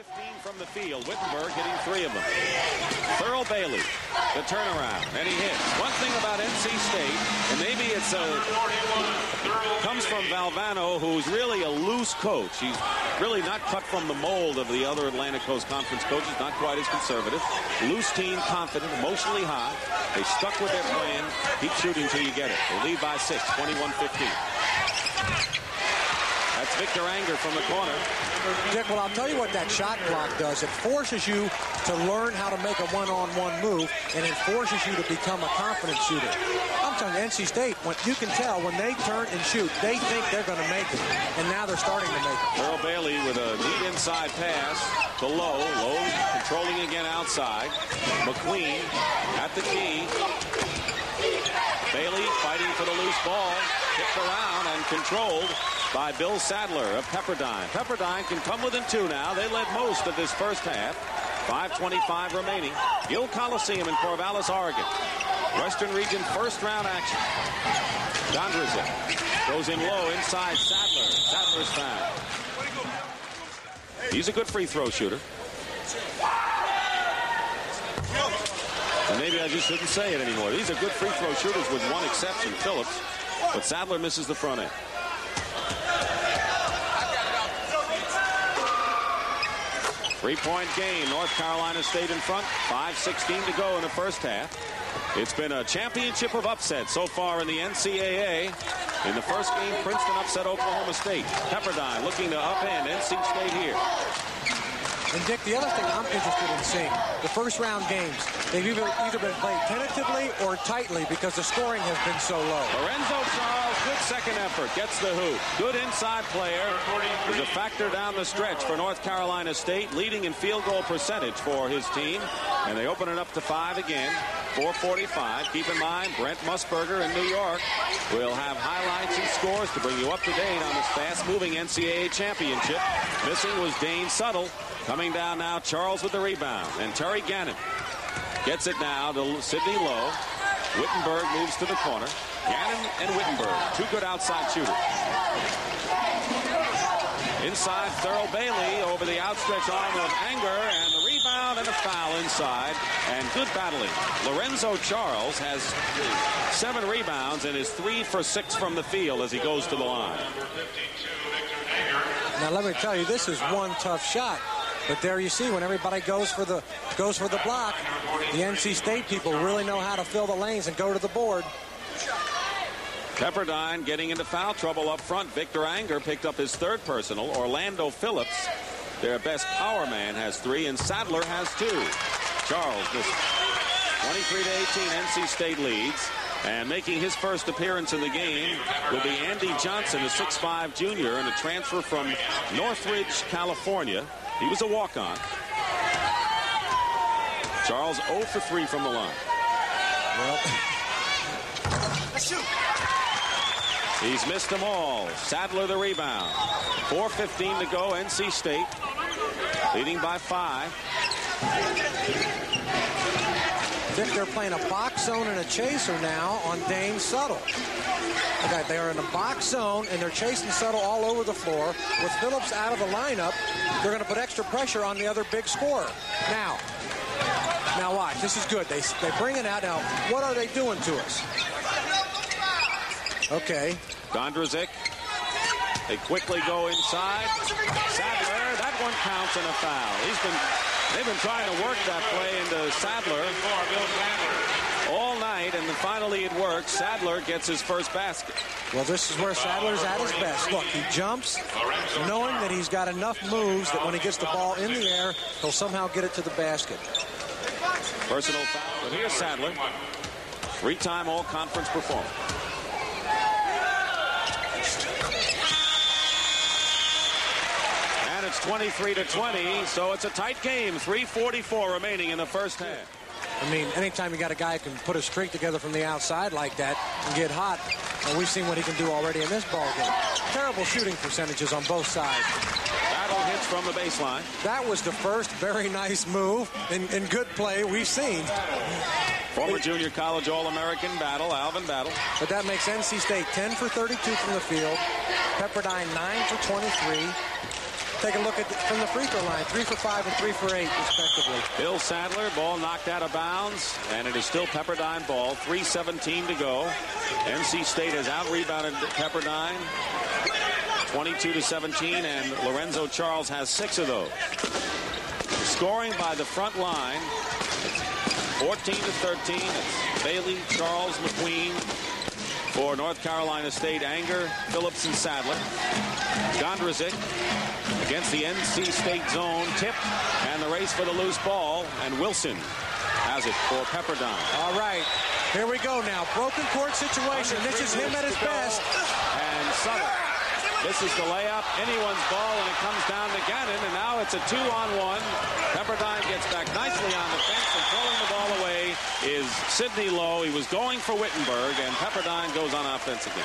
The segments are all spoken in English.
15 from the field. Whittenburg hitting 3 of them. Thurl Bailey, the turnaround, and he hits. One thing about NC State, and maybe it's comes from Valvano, who's really a loose coach. He's really not cut from the mold of the other Atlantic Coast Conference coaches, not quite as conservative. Loose team, confident, emotionally high. They stuck with their plan. Keep shooting till you get it. They lead by 6, 21-15. That's Victor Anger from the corner. Dick, well, I'll tell you what that shot clock does. It forces you to learn how to make a one-on-one move, and it forces you to become a confident shooter. I'm telling you, NC State, you can tell when they turn and shoot, they think they're going to make it, and now they're starting to make it. Thurl Bailey with a neat inside pass to Lowe. Lowe controlling again outside. McQueen at the key. Bailey fighting for the loose ball. Tipped around and controlled by Bill Sadler of Pepperdine. Pepperdine can come within 2 now. They led most of this first half. 5:25 remaining. Gill Coliseum in Corvallis, Oregon. Western Region first round action. Gondrezick goes in low inside Sadler. Sadler's foul. He's a good free throw shooter. And maybe I just shouldn't say it anymore. These are good free throw shooters with one exception, Phillips. But Sadler misses the front end. Three-point game. North Carolina State in front. 5:16 to go in the first half. It's been a championship of upsets so far in the NCAA. In the first game, Princeton upset Oklahoma State. Pepperdine looking to upend NC State here. And, Dick, the other thing I'm interested in seeing, the first-round games, they've either been played tentatively or tightly because the scoring has been so low. Lorenzo Charles, good second effort, gets the hoop. Good inside player. Is a factor down the stretch for North Carolina State, leading in field goal percentage for his team. And they open it up to 5 again. 4:45. Keep in mind, Brent Musburger in New York will have highlights and scores to bring you up to date on this fast-moving NCAA championship. Missing was Dane Suttle. Coming down now, Charles with the rebound. And Terry Gannon gets it now to Sidney Lowe. Whittenburg moves to the corner. Gannon and Whittenburg, 2 good outside shooters. Inside, Thurl Bailey over the outstretched arm of Anger, and the rebound and a foul inside, and good battling. Lorenzo Charles has 7 rebounds and is 3 for 6 from the field as he goes to the line. Now let me tell you, this is one tough shot. But there you see, when everybody goes for the block, the NC State people really know how to fill the lanes and go to the board. Pepperdine getting into foul trouble up front. Victor Anger picked up his 3rd personal. Orlando Phillips, their best power man, has 3, and Sadler has 2. Charles, this 23-18, NC State leads. And making his first appearance in the game will be Andy Johnson, a 6'5 junior and a transfer from Northridge, California. He was a walk-on. Charles 0 for 3 from the line. Well, he's missed them all. Sadler the rebound. 4:15 to go. NC State leading by 5. Dick, they're playing a box zone and a chaser now on Dane Suttle. Okay, they are in a box zone, and they're chasing Suttle all over the floor. With Phillips out of the lineup, they're going to put extra pressure on the other big scorer. Now watch. This is good. They bring it out. Now, what are they doing to us? Okay. Gondrezick. They quickly go inside. Sadler, that one counts in a foul. They've been trying to work that play into Sadler all night, and then finally it works. Sadler gets his first basket. Well, this is where Sadler's at his best. Look, he jumps, knowing that he's got enough moves that when he gets the ball in the air, he'll somehow get it to the basket. Personal foul. But here's Sadler, 3-time all-conference performer. And it's 23-20, so it's a tight game. 3:44 remaining in the first half. I mean, anytime you got a guy who can put a streak together from the outside like that and get hot, and we've seen what he can do already in this ball game. Terrible shooting percentages on both sides. Battle hits from the baseline. That was the first very nice move and good play we've seen. Former junior college All-American Battle, Alvin Battle. But that makes NC State 10 for 32 from the field. Pepperdine 9 for 23. Take a look at from the free throw line. 3 for 5 and 3 for 8, respectively. Bill Sadler, ball knocked out of bounds, and it is still Pepperdine ball. 3:17 to go. NC State has out-rebounded Pepperdine 22-17, and Lorenzo Charles has 6 of those. Scoring by the front line, 14-13. It's Bailey, Charles, McQueen. For North Carolina State, Anger, Phillips, and Sadler. Gondrezick against the NC State zone. Tip and the race for the loose ball. And Wilson has it for Pepperdine. All right. Here we go now. Broken court situation. This is him at his best. And Suttle. This is the layup. Anyone's ball, and it comes down to Gannon. And now it's a 2-on-1. Pepperdine gets back nicely on the fence, and throwing the ball away is Sidney Lowe. He was going for Whittenburg, and Pepperdine goes on offense again.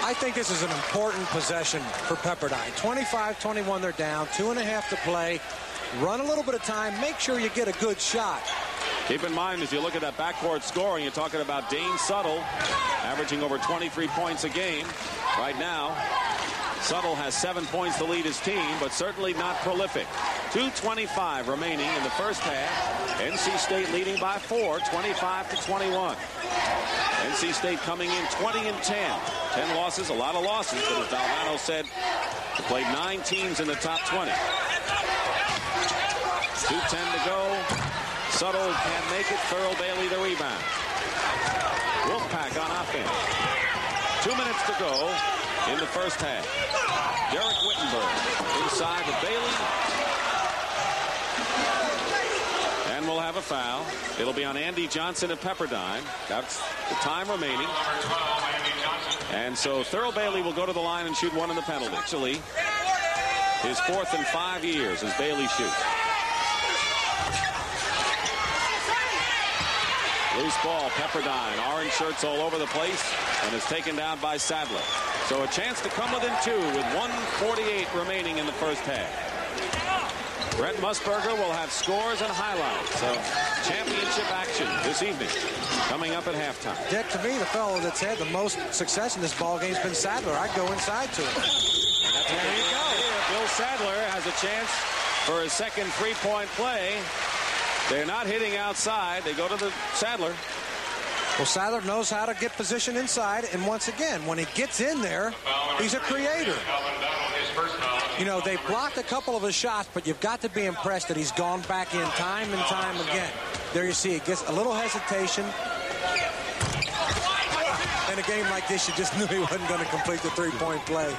I think this is an important possession for Pepperdine. 25-21, they're down. 2.5 to play. Run a little bit of time. Make sure you get a good shot. Keep in mind, as you look at that backcourt scoring, you're talking about Dane Suttle averaging over 23 points a game. Right now, Suttle has 7 points to lead his team, but certainly not prolific. 2:25 remaining in the first half. NC State leading by 4, 25-21. NC State coming in 20-10. 10 losses, a lot of losses, but as Valvano said, they played 9 teams in the top 20. 2:10 to go. Suttle can't make it. Thurl Bailey the rebound. Wolfpack on offense. 2 minutes to go in the first half. Dereck Whittenburg inside to Bailey. And we'll have a foul. It'll be on Andy Johnson at Pepperdine. That's the time remaining. And so Thurl Bailey will go to the line and shoot one in the penalty. Actually, his 4th in 5 years as Bailey shoots. Loose ball, Pepperdine. Orange shirts all over the place, and is taken down by Sadler. So a chance to come within 2 with 1:48 remaining in the first half. Brent Musburger will have scores and highlights of championship action this evening, coming up at halftime. Dick, to me, the fellow that's had the most success in this ball game has been Sadler. I'd go inside to him. And that's there you go. Bill Sadler has a chance for his second three-point play. They're not hitting outside. They go to the Sadler. Well, Sadler knows how to get position inside, and once again, when he gets in there, he's a creator. You know, they blocked a couple of his shots, but you've got to be impressed that he's gone back in time and time again. There you see, it gets a little hesitation. In a game like this, you just knew he wasn't going to complete the three-point play.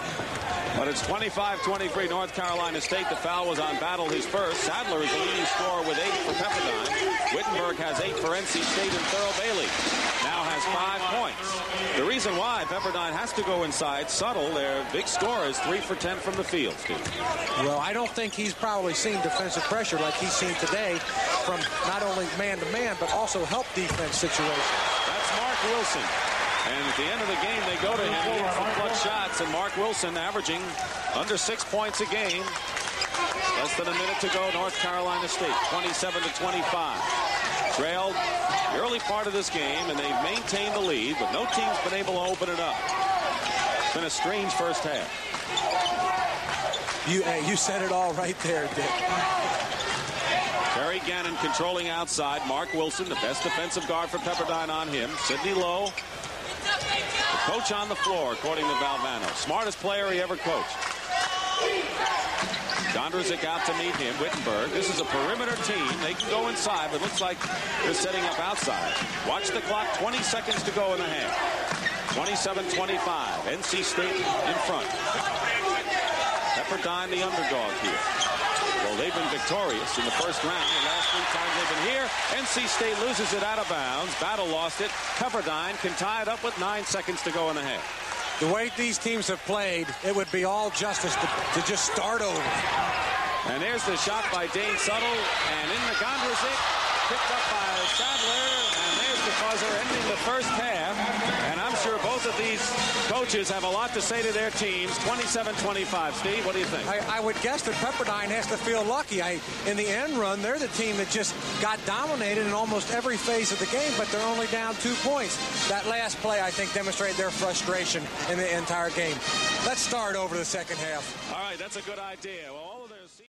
But it's 25-23 North Carolina State. The foul was on Battle, his first. Sadler is the leading scorer with 8 for Pepperdine. Whittenburg has 8 for NC State, and Thurl Bailey now has 5 points. The reason why Pepperdine has to go inside, Suttle, their big scorer, is 3 for 10 from the field, Steve. Well, I don't think he's probably seen defensive pressure like he's seen today from not only man-to-man, but also help defense situations. That's Mark Wilson. And at the end of the game, they go to him for clutch shots, and Mark Wilson averaging under 6 points a game. Less than a minute to go, North Carolina State, 27-25. Trailed the early part of this game, and they've maintained the lead, but no team's been able to open it up. It's been a strange first half. You said it all right there, Dick. Terry Gannon controlling outside. Mark Wilson, the best defensive guard for Pepperdine, on him. Sidney Lowe, the coach on the floor, according to Valvano. Smartest player he ever coached. Gondrezick out to meet him. Whittenburg. This is a perimeter team. They can go inside, but it looks like they're setting up outside. Watch the clock. 20 seconds to go in the half. 27-25. NC State in front. Pepperdine the underdog here. Well, they've been victorious in the first round. The last 3 times they've been here. NC State loses it out of bounds. Battle lost it. Pepperdine can tie it up with 9 seconds to go in the half. The way these teams have played, it would be all justice to just start over. And there's the shot by Dane Suttle. And in the Gondrezick, picked up by Sadler. And there's the buzzer ending the first half. And I'm sure both of these coaches have a lot to say to their teams. 27-25. Steve, what do you think? I would guess that Pepperdine has to feel lucky. In the end run, they're the team that just got dominated in almost every phase of the game, but they're only down 2 points. That last play, I think, demonstrated their frustration in the entire game. Let's start over the second half. All right, that's a good idea. Well, all of